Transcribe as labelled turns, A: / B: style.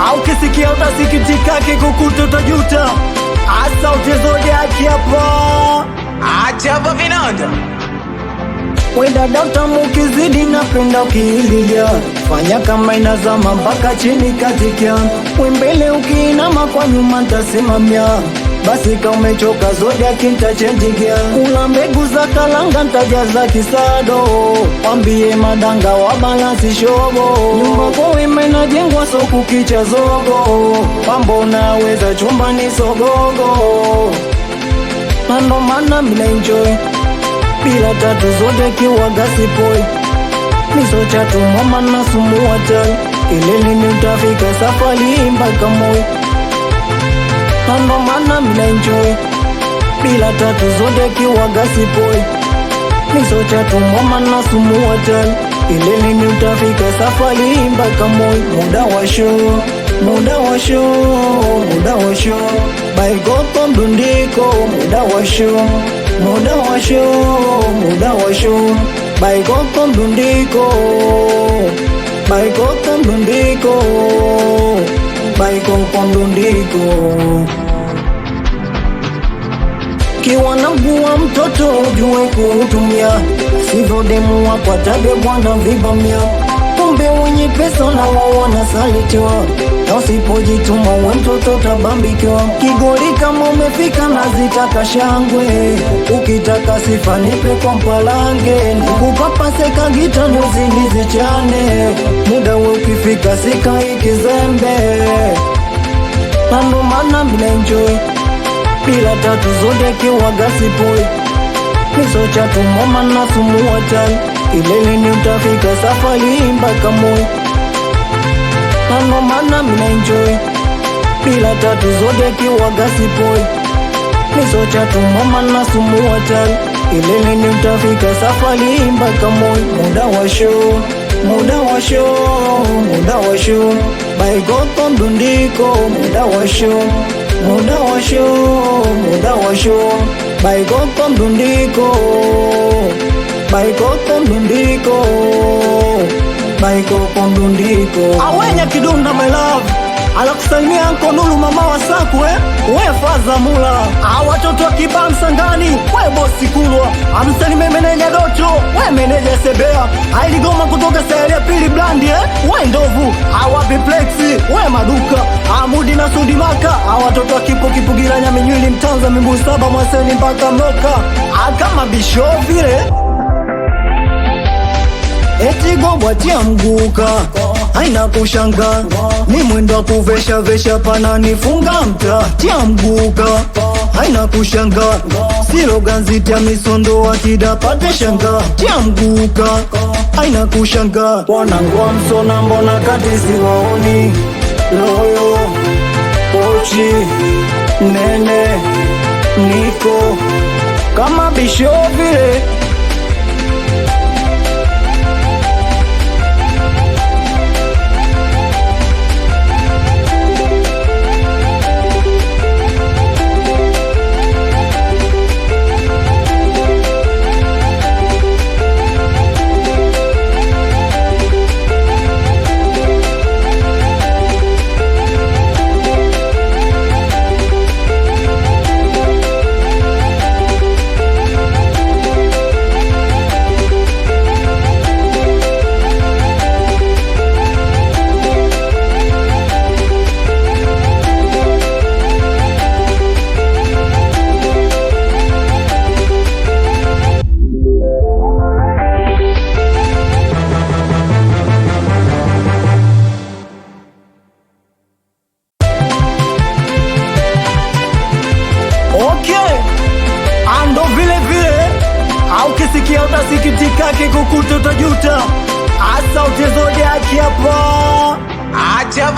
A: au kisikia utasikitika, kikukuta utajuta. Asa utezode haki hapa,
B: acha hapa vinanda.
A: wenda data mukizidi napenda ukiililia, fanya kama inazama mpaka chini katika wembele, ukiinama kwa nyuma ntasimamia. Basi kama umechoka zodi akinta chenjigia, kula mbegu za kalanga ntajaza kisado, wambie madanga wa balansi shobo. Nyumba kwa wema inajengwa so kukicha zogo, mambo naweza chumbani sogogo. Na ndo maana mina enjoy bila tatu zote kiwa gasipoi, miso chatu mama na sumu watai, kileleni utafika safari mpaka moi. Na ndo maana mina enjoy bila tatu zote kiwa gasipoi, miso chatu mama na sumu watai, kileleni utafika safari mpaka moi. Muda wa show, muda wa show, muda wa show, baigoko mdundiko. Muda wa show, muda wa show, muda wa show, baigoko mdundiko, baigoko mdundiko, baigoko mdundiko. Kiwa na mguu mtoto ujue kuutumia, sivyo demu wako atabe bwana vibamia. Kumbe wenye pesa na wao wanasalitiwa, na usipojituma we mtoto tabambikiwa. Kigoli kama umefika na zitaka shangwe, ukitaka sifa nipe kwa mpalange, nikupapaseka gita nuzili zichane. Muda we ukifika sika ikizembe, na ndo maana mina enjoy bila tatu zote kiwa gasipoi, miso chatu mama na sumu watai, kileleni utafika safari mpaka moi. Na ndo maana mina enjoy bila tatu zote kiwa gasipoi, miso chatu mama na sumu watai, kileleni utafika safari mpaka moi. Muda wa show, muda wa show, muda wa show, baigoko mdundiko. Muda wa show, muda wa show, muda wa show, baigoko mdundiko, baigoko mdundiko, baigoko mdundiko. Awenya kidunda my love, alakusalimia anko Nulu mama wa sakwe, we faza mula. Awatoto wa kibam sangani, we bosi kulwa. Amsalime meneja docho, we meneja sebea. Ailigoma kutoka sayari ya pili blandi we ndovu. Awapi plexi, we maduka. Amudi na sudi maka, awatoto wa kipo kipugira nyami nywili mtanza mimbu saba mwaseni mpaka mloka. Akama bisho vile eti gobwa tia mguka, haina kushanga, ni mwendo wa kuvesha vesha pana nifunga mta. Tia mguka, haina kushanga, silo ganziti ya misondo wakidapate shanga. Tia mguka, haina kushanga, wanangwa msona mbona kati siwaoni. Loyo, pochi, nene, niko kama bisho vile.